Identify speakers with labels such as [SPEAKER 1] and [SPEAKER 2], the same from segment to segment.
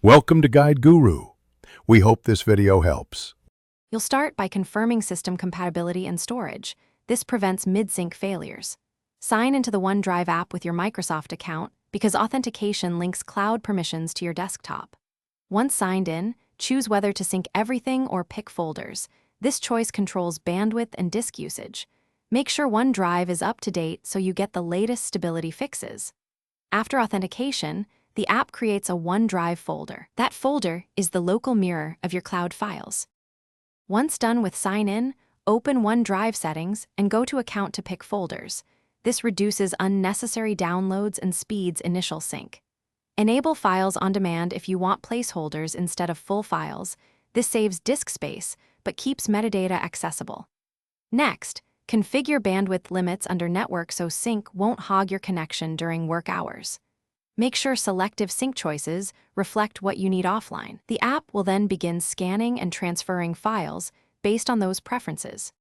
[SPEAKER 1] Welcome to Guide Guru. We hope this video helps.
[SPEAKER 2] You'll start by confirming system compatibility and storage. This prevents mid-sync failures. Sign into the OneDrive app with your Microsoft account because authentication links cloud permissions to your desktop. Once signed in, choose whether to sync everything or pick folders. This choice controls bandwidth and disk usage. Make sure OneDrive is up to date so you get the latest stability fixes. After authentication, the app creates a OneDrive folder. That folder is the local mirror of your cloud files. Once done with sign in, open OneDrive settings and go to Account to pick folders. This reduces unnecessary downloads and speeds initial sync. Enable files on demand if you want placeholders instead of full files. This saves disk space, but keeps metadata accessible. Next, configure bandwidth limits under network so sync won't hog your connection during work hours. Make sure selective sync choices reflect what you need offline. The app will then begin scanning and transferring files based on those preferences.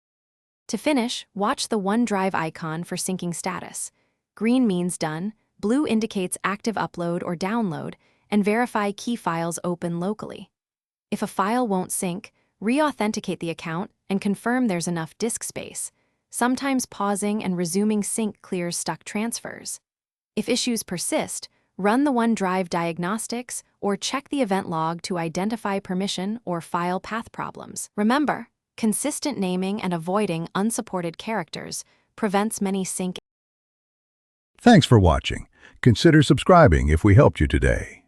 [SPEAKER 2] To finish, watch the OneDrive icon for syncing status. Green means done, blue indicates active upload or download, and verify key files open locally. If a file won't sync, re-authenticate the account and confirm there's enough disk space. Sometimes pausing and resuming sync clears stuck transfers. If issues persist, run the OneDrive diagnostics or check the event log to identify permission or file path problems. Remember, consistent naming and avoiding unsupported characters prevents many sync.
[SPEAKER 1] Thanks for watching. Consider subscribing if we helped you today.